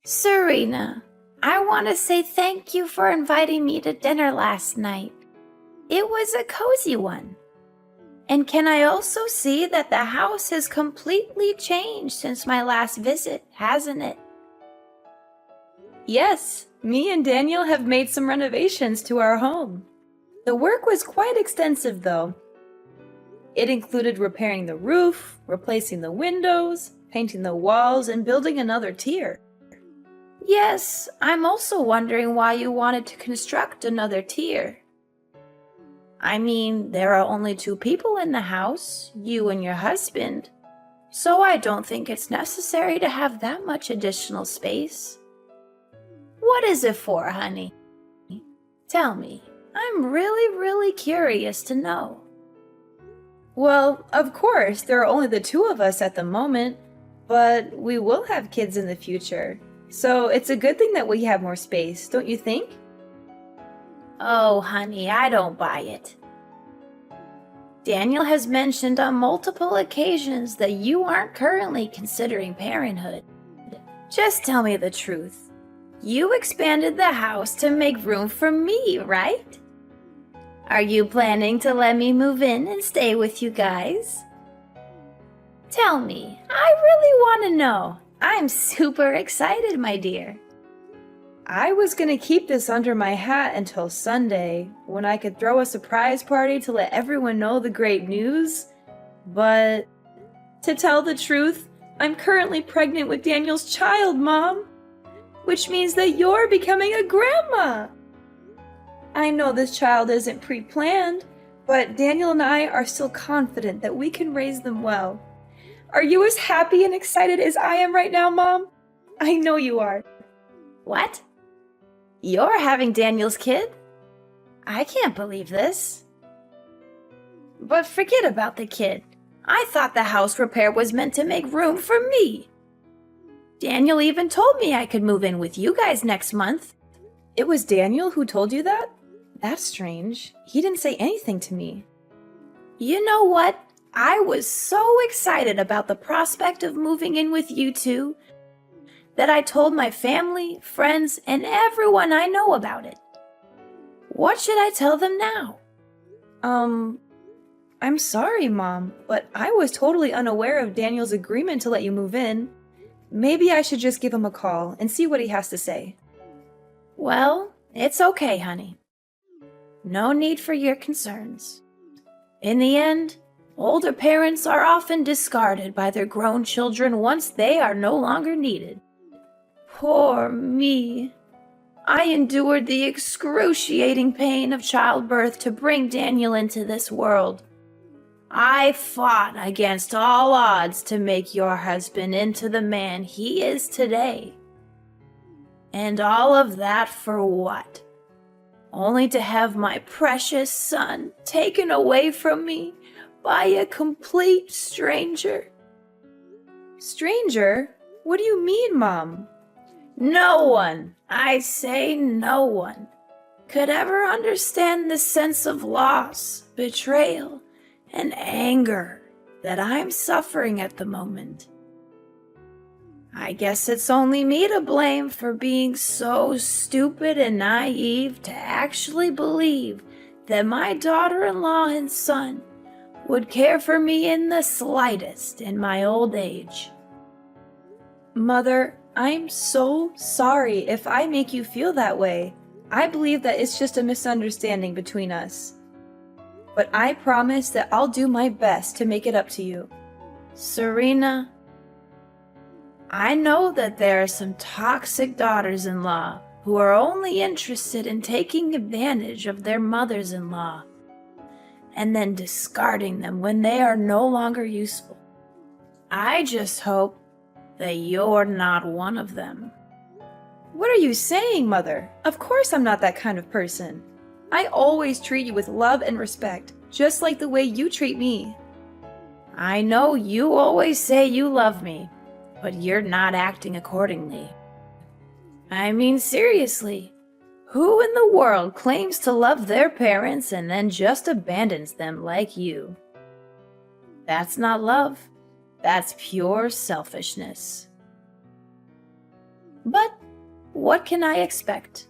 Serena, I want to say thank you for inviting me to dinner last night. It was a cozy one. And can I also see that the house has completely changed since my last visit, hasn't it? Yes, me and Daniel have made some renovations to our home. The work was quite extensive, though. It included repairing the roof, replacing the windows, painting the walls, and building another tier. Yes, I'm also wondering why you wanted to construct another tier. I mean, there are only two people in the house, you and your husband, so I don't think it's necessary to have that much additional space. What is it for, honey? Tell me. I'm really curious to know. Well, of course, there are only the two of us at the moment, but we will have kids in the future. So it's a good thing that we have more space, don't you think? Oh, honey, I don't buy it. Daniel has mentioned on multiple occasions that you aren't currently considering parenthood. Just tell me the truth. You expanded the house to make room for me, right? Are you planning to let me move in and stay with you guys? Tell me, I really want to know. I'm super excited, my dear. I was gonna keep this under my hat until Sunday, when I could throw a surprise party to let everyone know the great news. But to tell the truth, I'm currently pregnant with Daniel's child, Mom. Which means that you're becoming a grandma. I know this child isn't pre-planned, but Daniel and I are still confident that we can raise them well. Are you as happy and excited as I am right now, Mom? I know you are. What? You're having Daniel's kid? I can't believe this. But forget about the kid. I thought the house repair was meant to make room for me. Daniel even told me I could move in with you guys next month. It was Daniel who told you that? That's strange. He didn't say anything to me. You know what? I was so excited about the prospect of moving in with you two that I told my family, friends, and everyone I know about it. What should I tell them now? I'm sorry, Mom, but I was totally unaware of Daniel's agreement to let you move in. Maybe I should just give him a call and see what he has to say. Well, it's okay, honey. No need for your concerns. In the end, older parents are often discarded by their grown children once they are no longer needed. Poor me. I endured the excruciating pain of childbirth to bring Daniel into this world. I fought against all odds to make your husband into the man he is today. And all of that for what? Only to have my precious son taken away from me by a complete stranger. Stranger? What do you mean, Mom? No one, I say no one, could ever understand the sense of loss, betrayal, and anger that I'm suffering at the moment. I guess it's only me to blame for being so stupid and naive to actually believe that my daughter-in-law and son would care for me in the slightest in my old age. Mother, I'm so sorry if I make you feel that way. I believe that it's just a misunderstanding between us. But I promise that I'll do my best to make it up to you. Serena, I know that there are some toxic daughters-in-law who are only interested in taking advantage of their mothers-in-law and then discarding them when they are no longer useful. I just hope that you're not one of them. What are you saying, Mother? Of course I'm not that kind of person. I always treat you with love and respect, just like the way you treat me. I know you always say you love me, but you're not acting accordingly. I mean, seriously, who in the world claims to love their parents and then just abandons them like you? That's not love. That's pure selfishness. But what can I expect?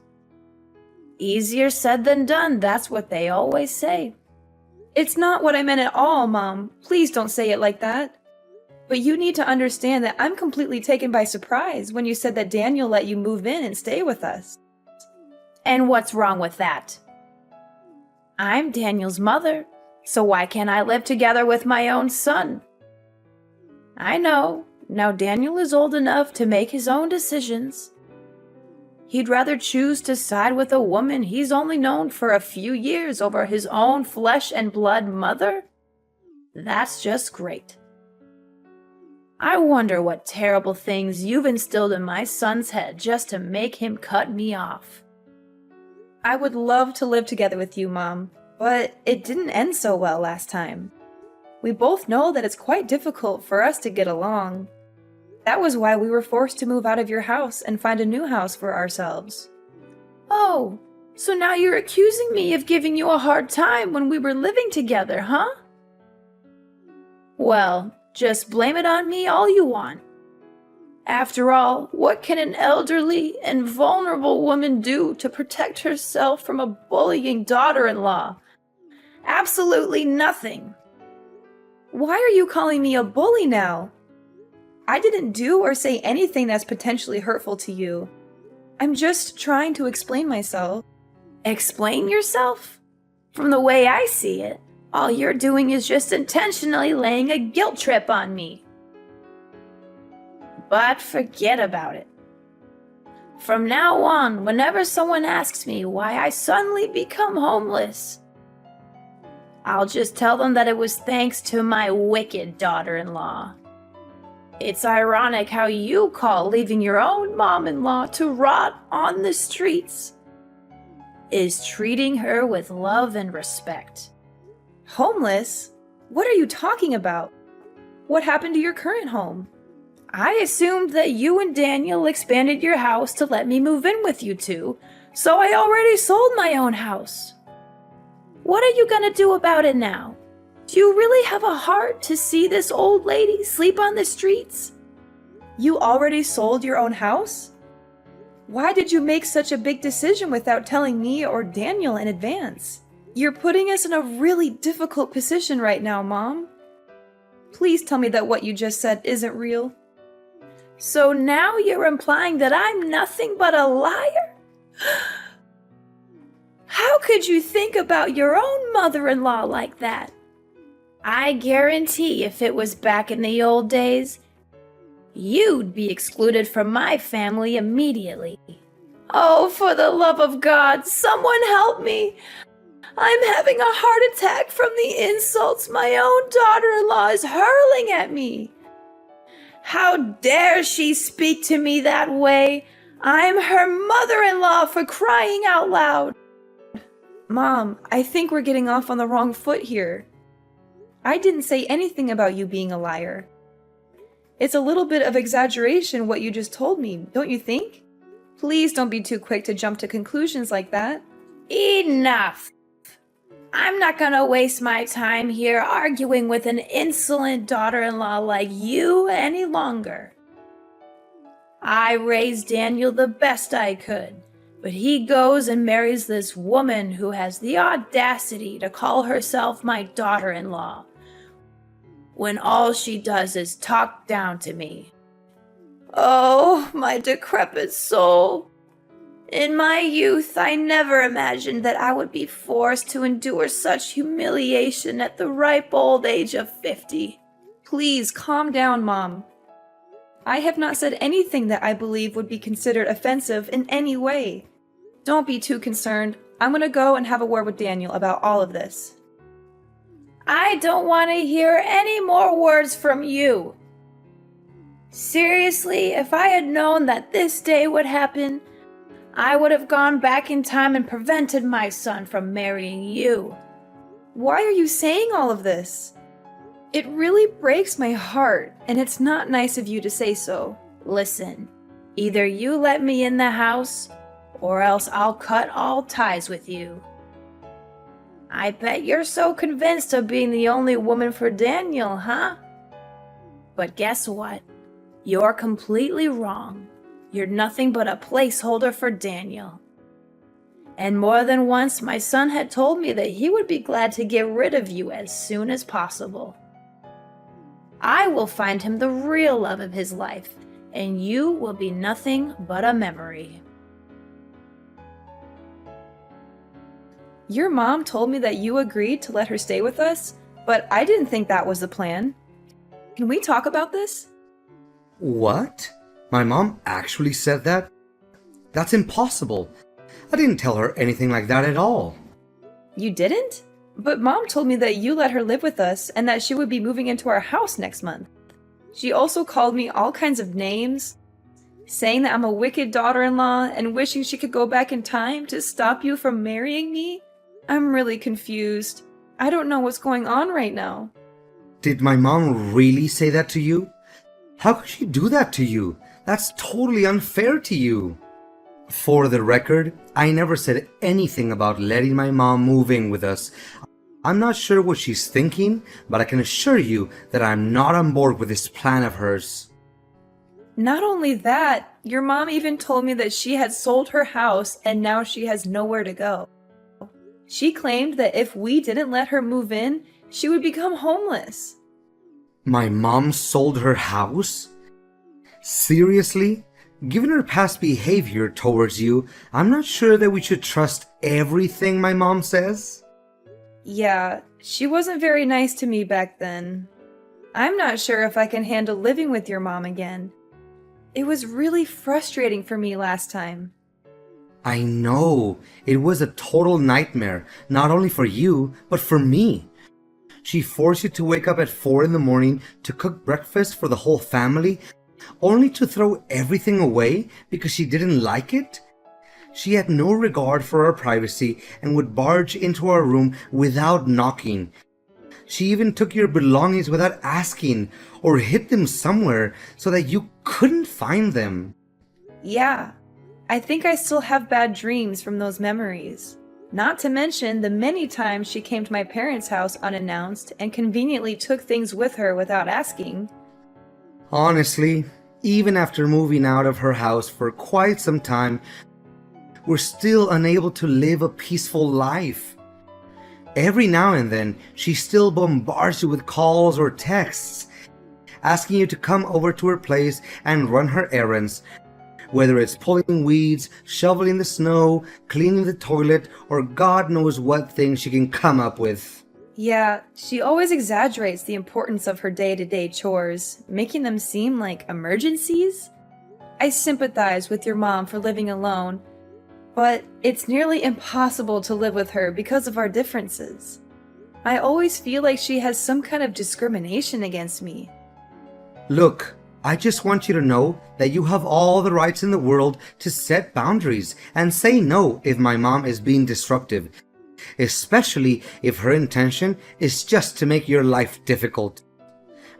Easier said than done, that's what they always say. It's not what I meant at all, Mom. Please don't say it like that. But you need to understand that I'm completely taken by surprise when you said that Daniel let you move in and stay with us. And what's wrong with that? I'm Daniel's mother, so why can't I live together with my own son? I know, now Daniel is old enough to make his own decisions. He'd rather choose to side with a woman he's only known for a few years over his own flesh and blood mother? That's just great. I wonder what terrible things you've instilled in my son's head just to make him cut me off. I would love to live together with you, Mom, but it didn't end so well last time. We both know that it's quite difficult for us to get along. That was why we were forced to move out of your house and find a new house for ourselves. Oh, so now you're accusing me of giving you a hard time when we were living together, huh? Well, just blame it on me all you want. After all, what can an elderly and vulnerable woman do to protect herself from a bullying daughter-in-law? Absolutely nothing. Why are you calling me a bully now? I didn't do or say anything that's potentially hurtful to you. I'm just trying to explain myself. Explain yourself? From the way I see it, all you're doing is just intentionally laying a guilt trip on me. But forget about it. From now on, whenever someone asks me why I suddenly become homeless, I'll just tell them that it was thanks to my wicked daughter-in-law. It's ironic how you call leaving your own mom-in-law to rot on the streets is treating her with love and respect. Homeless? What are you talking about? What happened to your current home? I assumed that you and Daniel expanded your house to let me move in with you two, so I already sold my own house. What are you gonna do about it now? Do you really have a heart to see this old lady sleep on the streets? You already sold your own house? Why did you make such a big decision without telling me or Daniel in advance? You're putting us in a really difficult position right now, Mom. Please tell me that what you just said isn't real. So now you're implying that I'm nothing but a liar? How could you think about your own mother-in-law like that? I guarantee if it was back in the old days, you'd be excluded from my family immediately. Oh, for the love of God, someone help me! I'm having a heart attack from the insults my own daughter-in-law is hurling at me. How dare she speak to me that way? I'm her mother-in-law, for crying out loud. Mom, I think we're getting off on the wrong foot here. I didn't say anything about you being a liar. It's a little bit of exaggeration what you just told me, don't you think? Please don't be too quick to jump to conclusions like that. Enough! I'm not gonna waste my time here arguing with an insolent daughter-in-law like you any longer. I raised Daniel the best I could, but he goes and marries this woman who has the audacity to call herself my daughter-in-law, when all she does is talk down to me. Oh, my decrepit soul! In my youth, I never imagined that I would be forced to endure such humiliation at the ripe old age of 50. Please calm down, Mom. I have not said anything that I believe would be considered offensive in any way. Don't be too concerned. I'm gonna go and have a word with Daniel about all of this. I don't want to hear any more words from you. Seriously, if I had known that this day would happen, I would have gone back in time and prevented my son from marrying you. Why are you saying all of this? It really breaks my heart, and it's not nice of you to say so. Listen, either you let me in the house, or else I'll cut all ties with you. I bet you're so convinced of being the only woman for Daniel, huh? But guess what? You're completely wrong. You're nothing but a placeholder for Daniel. And more than once, my son had told me that he would be glad to get rid of you as soon as possible. I will find him the real love of his life, and you will be nothing but a memory. Your mom told me that you agreed to let her stay with us, but I didn't think that was the plan. Can we talk about this? What? My mom actually said that? That's impossible. I didn't tell her anything like that at all. You didn't? But Mom told me that you let her live with us and that she would be moving into our house next month. She also called me all kinds of names, saying that I'm a wicked daughter-in-law and wishing she could go back in time to stop you from marrying me. I'm really confused. I don't know what's going on right now. Did my mom really say that to you? How could she do that to you? That's totally unfair to you. For the record, I never said anything about letting my mom move in with us. I'm not sure what she's thinking, but I can assure you that I'm not on board with this plan of hers. Not only that, your mom even told me that she had sold her house and now she has nowhere to go. She claimed that if we didn't let her move in, she would become homeless. My mom sold her house? Seriously? Given her past behavior towards you, I'm not sure that we should trust everything my mom says. Yeah, she wasn't very nice to me back then. I'm not sure if I can handle living with your mom again. It was really frustrating for me last time. I know. It was a total nightmare, not only for you, but for me. She forced you to wake up at 4 in the morning to cook breakfast for the whole family, only to throw everything away because she didn't like it? She had no regard for our privacy and would barge into our room without knocking. She even took your belongings without asking or hid them somewhere so that you couldn't find them. Yeah, I think I still have bad dreams from those memories. Not to mention the many times she came to my parents' house unannounced and conveniently took things with her without asking. Honestly, even after moving out of her house for quite some time, we're still unable to live a peaceful life. Every now and then, she still bombards you with calls or texts, asking you to come over to her place and run her errands, whether it's pulling weeds, shoveling the snow, cleaning the toilet, or God knows what thing she can come up with. Yeah, she always exaggerates the importance of her day-to-day chores, making them seem like emergencies. I sympathize with your mom for living alone, but it's nearly impossible to live with her because of our differences. I always feel like she has some kind of discrimination against me. Look, I just want you to know that you have all the rights in the world to set boundaries and say no if my mom is being disruptive, especially if her intention is just to make your life difficult.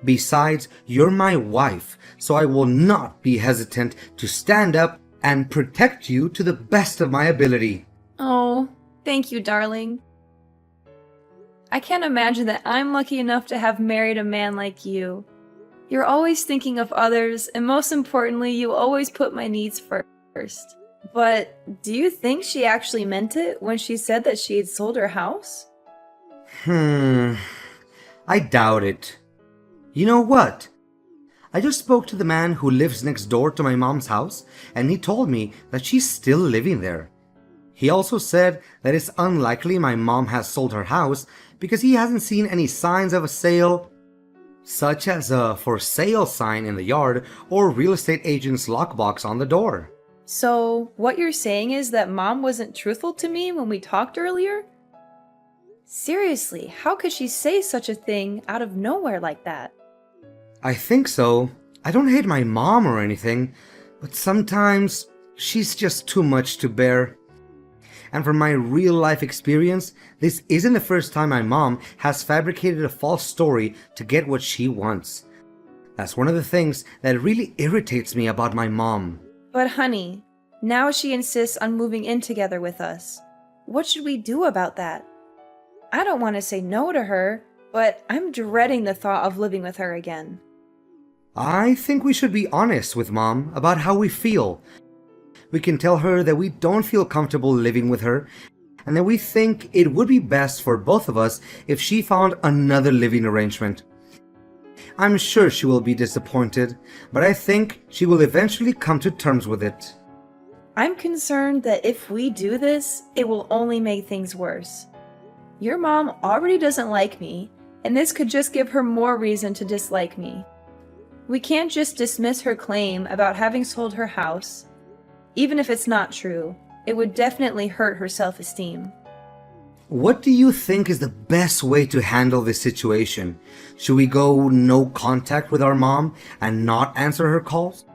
Besides, you're my wife, so I will not be hesitant to stand up and protect you to the best of my ability. Oh, thank you, darling. I can't imagine that I'm lucky enough to have married a man like you. You're always thinking of others, and most importantly, you always put my needs first. But do you think she actually meant it when she said that she had sold her house? I doubt it. You know what? I just spoke to the man who lives next door to my mom's house, and he told me that she's still living there. He also said that it's unlikely my mom has sold her house because he hasn't seen any signs of a sale, such as a for sale sign in the yard or real estate agent's lockbox on the door. So, what you're saying is that Mom wasn't truthful to me when we talked earlier? Seriously, how could she say such a thing out of nowhere like that? I think so. I don't hate my mom or anything, but sometimes she's just too much to bear. And from my real life experience, this isn't the first time my mom has fabricated a false story to get what she wants. That's one of the things that really irritates me about my mom. But honey, now she insists on moving in together with us. What should we do about that? I don't want to say no to her, but I'm dreading the thought of living with her again. I think we should be honest with Mom about how we feel. We can tell her that we don't feel comfortable living with her and that we think it would be best for both of us if she found another living arrangement. I'm sure she will be disappointed, but I think she will eventually come to terms with it. I'm concerned that if we do this, it will only make things worse. Your mom already doesn't like me, and this could just give her more reason to dislike me. We can't just dismiss her claim about having sold her house. Even if it's not true, it would definitely hurt her self-esteem. What do you think is the best way to handle this situation? Should we go no contact with our mom and not answer her calls?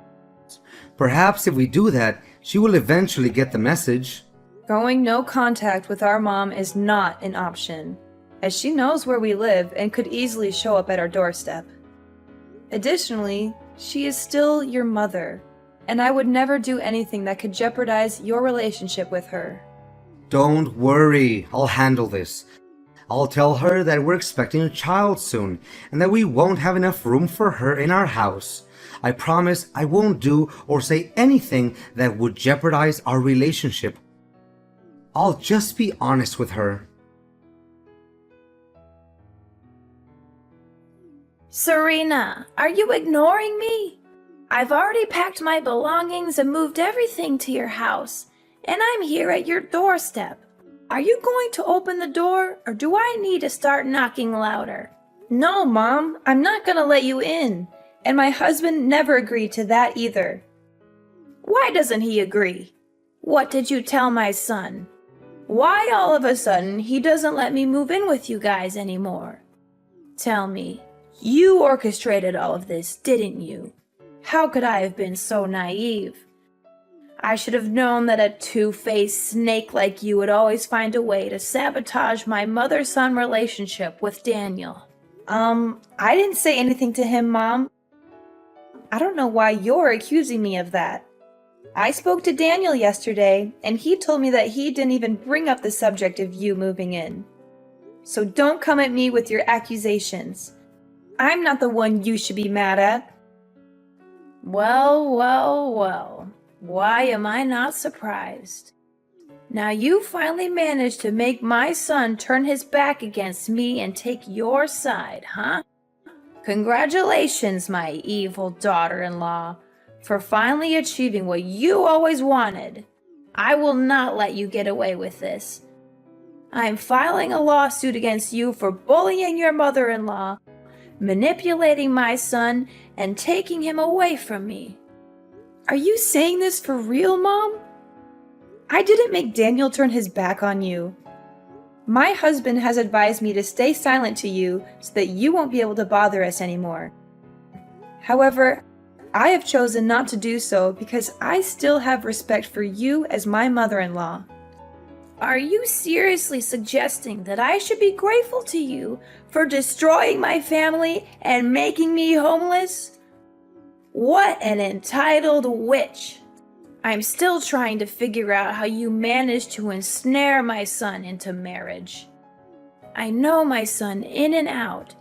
Perhaps if we do that, she will eventually get the message. Going no contact with our mom is not an option, as she knows where we live and could easily show up at our doorstep. Additionally, she is still your mother, and I would never do anything that could jeopardize your relationship with her. Don't worry, I'll handle this. I'll tell her that we're expecting a child soon and that we won't have enough room for her in our house. I promise I won't do or say anything that would jeopardize our relationship. I'll just be honest with her. Serena, are you ignoring me? I've already packed my belongings and moved everything to your house, and I'm here at your doorstep. Are you going to open the door, or do I need to start knocking louder? No, Mom, I'm not gonna let you in, and my husband never agreed to that either. Why doesn't he agree? What did you tell my son? Why all of a sudden he doesn't let me move in with you guys anymore? Tell me, you orchestrated all of this, didn't you? How could I have been so naive? I should have known that a two-faced snake like you would always find a way to sabotage my mother-son relationship with Daniel. I didn't say anything to him, Mom. I don't know why you're accusing me of that. I spoke to Daniel yesterday, and he told me that he didn't even bring up the subject of you moving in. So don't come at me with your accusations. I'm not the one you should be mad at. Well. Why am I not surprised? Now you finally managed to make my son turn his back against me and take your side, huh? Congratulations, my evil daughter-in-law, for finally achieving what you always wanted. I will not let you get away with this. I'm filing a lawsuit against you for bullying your mother-in-law, manipulating my son, and taking him away from me. Are you saying this for real, Mom? I didn't make Daniel turn his back on you. My husband has advised me to stay silent to you so that you won't be able to bother us anymore. However, I have chosen not to do so because I still have respect for you as my mother-in-law. Are you seriously suggesting that I should be grateful to you for destroying my family and making me homeless? What an entitled witch! I'm still trying to figure out how you managed to ensnare my son into marriage. I know my son in and out,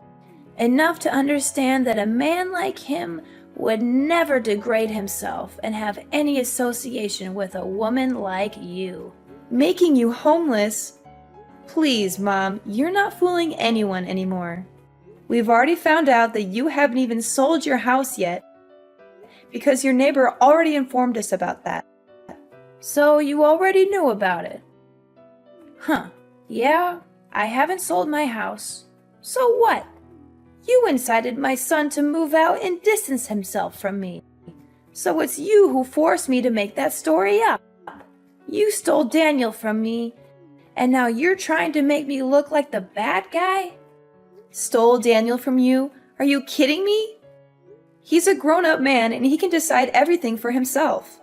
enough to understand that a man like him would never degrade himself and have any association with a woman like you. Making you homeless? Please, Mom, you're not fooling anyone anymore. We've already found out that you haven't even sold your house yet, because your neighbor already informed us about that. So you already knew about it? Huh. Yeah, I haven't sold my house. So what? You incited my son to move out and distance himself from me. So it's you who forced me to make that story up. You stole Daniel from me, and now you're trying to make me look like the bad guy? Stole Daniel from you? Are you kidding me? He's a grown-up man and he can decide everything for himself.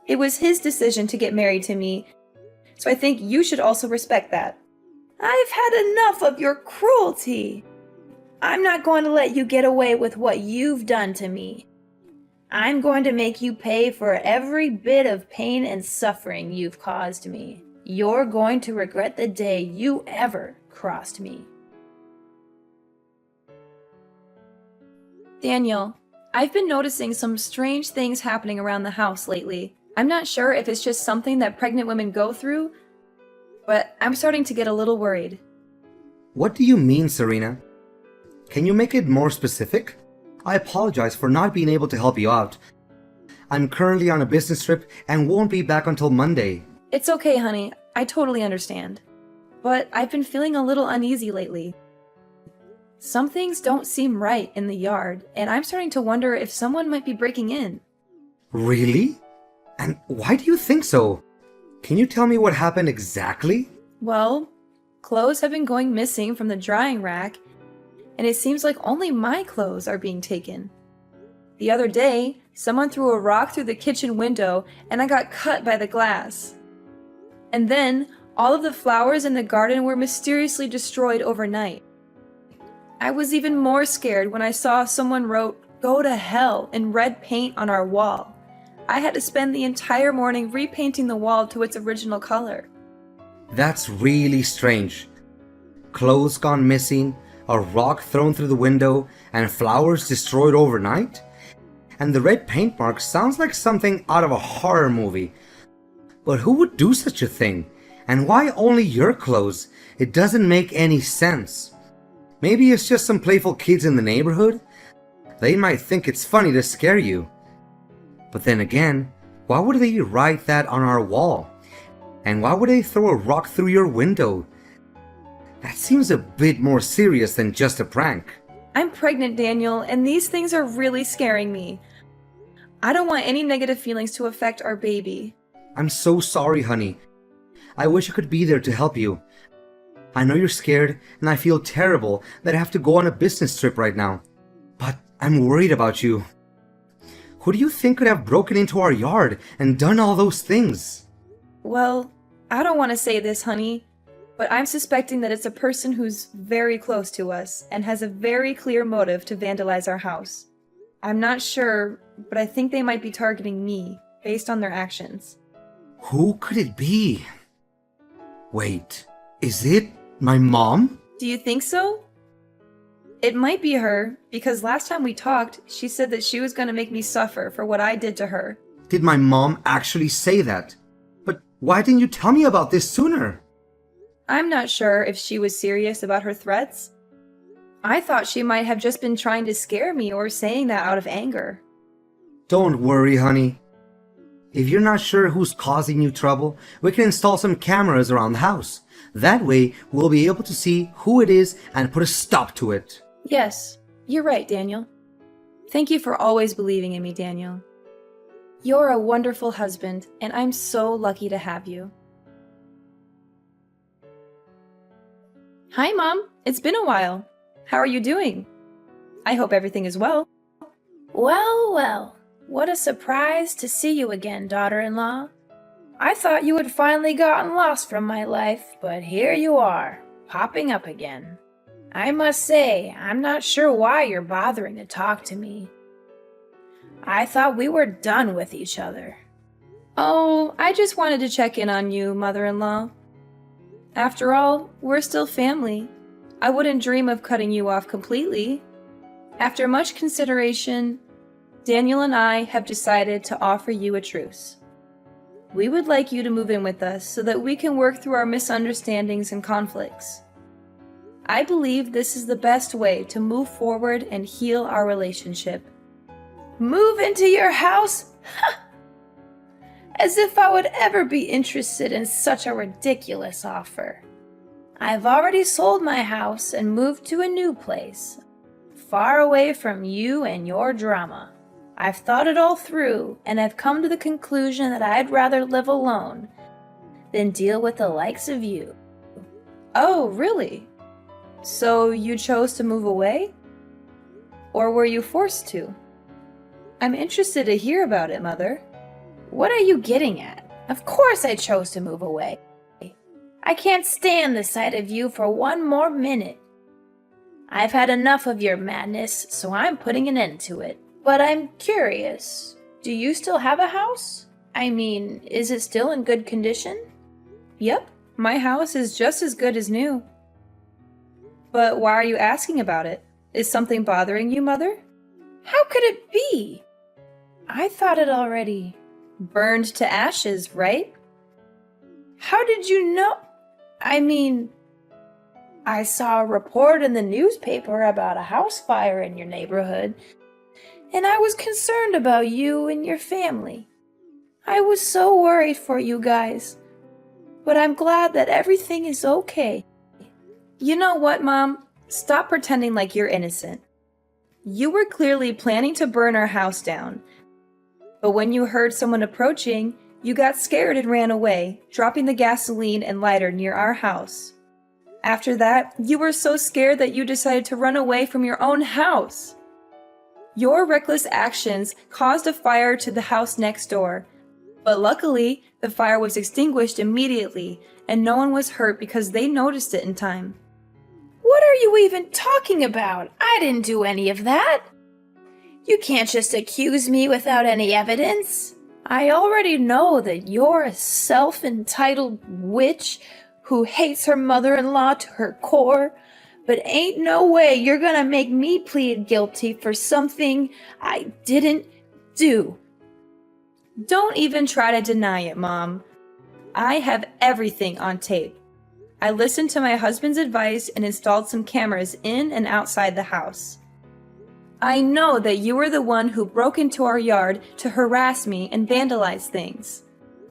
It was his decision to get married to me, so I think you should also respect that. I've had enough of your cruelty. I'm not going to let you get away with what you've done to me. I'm going to make you pay for every bit of pain and suffering you've caused me. You're going to regret the day you ever crossed me. Daniel, I've been noticing some strange things happening around the house lately. I'm not sure if it's just something that pregnant women go through, but I'm starting to get a little worried. What do you mean, Serena? Can you make it more specific? I apologize for not being able to help you out. I'm currently on a business trip and won't be back until Monday. It's okay, honey. I totally understand. But I've been feeling a little uneasy lately. Some things don't seem right in the yard, and I'm starting to wonder if someone might be breaking in. Really? And why do you think so? Can you tell me what happened exactly? Well, clothes have been going missing from the drying rack, and it seems like only my clothes are being taken. The other day, someone threw a rock through the kitchen window, and I got cut by the glass. And then, all of the flowers in the garden were mysteriously destroyed overnight. I was even more scared when I saw someone wrote, "Go to hell," in red paint on our wall. I had to spend the entire morning repainting the wall to its original color. That's really strange. Clothes gone missing, a rock thrown through the window, and flowers destroyed overnight? And the red paint mark sounds like something out of a horror movie. But who would do such a thing? And why only your clothes? It doesn't make any sense. Maybe it's just some playful kids in the neighborhood? They might think it's funny to scare you. But then again, why would they write that on our wall? And why would they throw a rock through your window? That seems a bit more serious than just a prank. I'm pregnant, Daniel, and these things are really scaring me. I don't want any negative feelings to affect our baby. I'm so sorry, honey. I wish I could be there to help you. I know you're scared, and I feel terrible that I have to go on a business trip right now. But I'm worried about you. Who do you think could have broken into our yard and done all those things? Well, I don't want to say this, honey, but I'm suspecting that it's a person who's very close to us and has a very clear motive to vandalize our house. I'm not sure, but I think they might be targeting me based on their actions. Who could it be? Wait, is it my mom? Do you think so? It might be her, because last time we talked, she said that she was going to make me suffer for what I did to her. Did my mom actually say that? But why didn't you tell me about this sooner? I'm not sure if she was serious about her threats. I thought she might have just been trying to scare me or saying that out of anger. Don't worry, honey. If you're not sure who's causing you trouble, we can install some cameras around the house. That way, we'll be able to see who it is and put a stop to it. Yes, you're right, Daniel. Thank you for always believing in me, Daniel. You're a wonderful husband, and I'm so lucky to have you. Hi, Mom. It's been a while. How are you doing? I hope everything is well. Well, well, what a surprise to see you again, daughter-in-law. I thought you had finally gotten lost from my life, but here you are, popping up again. I must say, I'm not sure why you're bothering to talk to me. I thought we were done with each other. Oh, I just wanted to check in on you, mother-in-law. After all, we're still family. I wouldn't dream of cutting you off completely. After much consideration, Daniel and I have decided to offer you a truce. We would like you to move in with us so that we can work through our misunderstandings and conflicts. I believe this is the best way to move forward and heal our relationship. Move into your house? As if I would ever be interested in such a ridiculous offer. I've already sold my house and moved to a new place, far away from you and your drama. I've thought it all through, and I've come to the conclusion that I'd rather live alone than deal with the likes of you. Oh, really? So you chose to move away? Or were you forced to? I'm interested to hear about it, Mother. What are you getting at? Of course I chose to move away. I can't stand the sight of you for one more minute. I've had enough of your madness, so I'm putting an end to it. But I'm curious, do you still have a house? I mean, is it still in good condition? Yep, my house is just as good as new. But why are you asking about it? Is something bothering you, Mother? How could it be? I thought it already. Burned to ashes, right? How did you know? I mean, I saw a report in the newspaper about a house fire in your neighborhood, and I was concerned about you and your family. I was so worried for you guys, but I'm glad that everything is okay. You know what, Mom? Stop pretending like you're innocent. You were clearly planning to burn our house down, but when you heard someone approaching, you got scared and ran away, dropping the gasoline and lighter near our house. After that, you were so scared that you decided to run away from your own house. Your reckless actions caused a fire to the house next door, but luckily, the fire was extinguished immediately, and no one was hurt because they noticed it in time. What are you even talking about? I didn't do any of that. You can't just accuse me without any evidence. I already know that you're a self-entitled witch who hates her mother-in-law to her core, but ain't no way you're gonna make me plead guilty for something I didn't do. Don't even try to deny it, Mom. I have everything on tape. I listened to my husband's advice and installed some cameras in and outside the house. I know that you were the one who broke into our yard to harass me and vandalize things.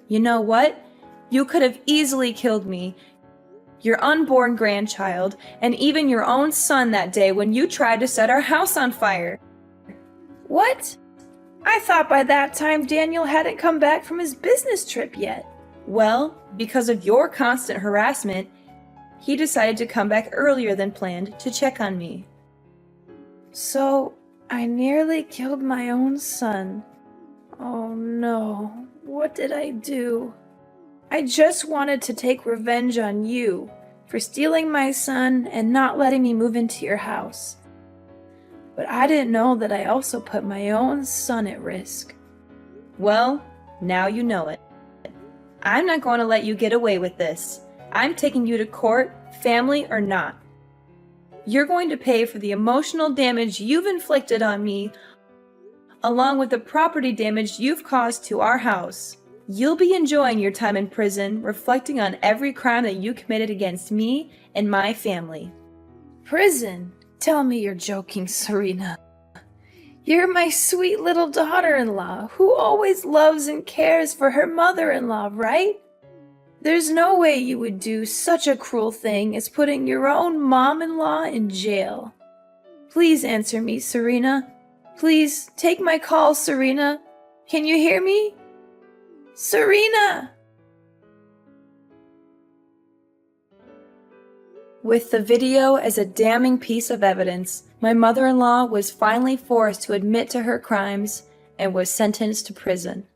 You know what? You could have easily killed me, your unborn grandchild, and even your own son that day when you tried to set our house on fire. What? I thought by that time Daniel hadn't come back from his business trip yet. Well, because of your constant harassment, he decided to come back earlier than planned to check on me. So, I nearly killed my own son. Oh no, what did I do? I just wanted to take revenge on you for stealing my son and not letting me move into your house. But I didn't know that I also put my own son at risk. Well, now you know it. I'm not going to let you get away with this. I'm taking you to court, family or not. You're going to pay for the emotional damage you've inflicted on me, along with the property damage you've caused to our house. You'll be enjoying your time in prison, reflecting on every crime that you committed against me and my family. Prison? Tell me you're joking, Serena. You're my sweet little daughter-in-law who always loves and cares for her mother-in-law, right? There's no way you would do such a cruel thing as putting your own mom-in-law in jail. Please answer me, Serena. Please take my call, Serena. Can you hear me? Serena! With the video as a damning piece of evidence, my mother-in-law was finally forced to admit to her crimes and was sentenced to prison.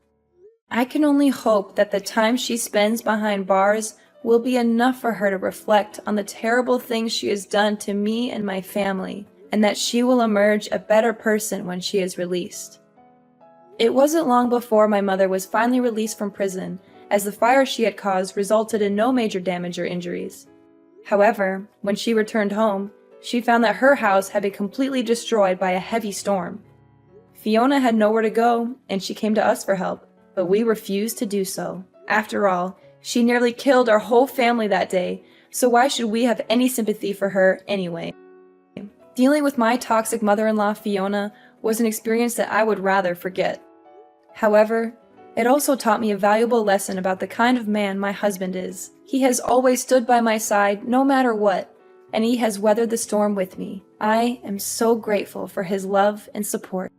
I can only hope that the time she spends behind bars will be enough for her to reflect on the terrible things she has done to me and my family, and that she will emerge a better person when she is released. It wasn't long before my mother was finally released from prison, as the fire she had caused resulted in no major damage or injuries. However, when she returned home, she found that her house had been completely destroyed by a heavy storm. Fiona had nowhere to go, and she came to us for help, but we refused to do so. After all, she nearly killed our whole family that day, so why should we have any sympathy for her anyway? Dealing with my toxic mother-in-law, Fiona, was an experience that I would rather forget. However, it also taught me a valuable lesson about the kind of man my husband is. He has always stood by my side, no matter what, and he has weathered the storm with me. I am so grateful for his love and support.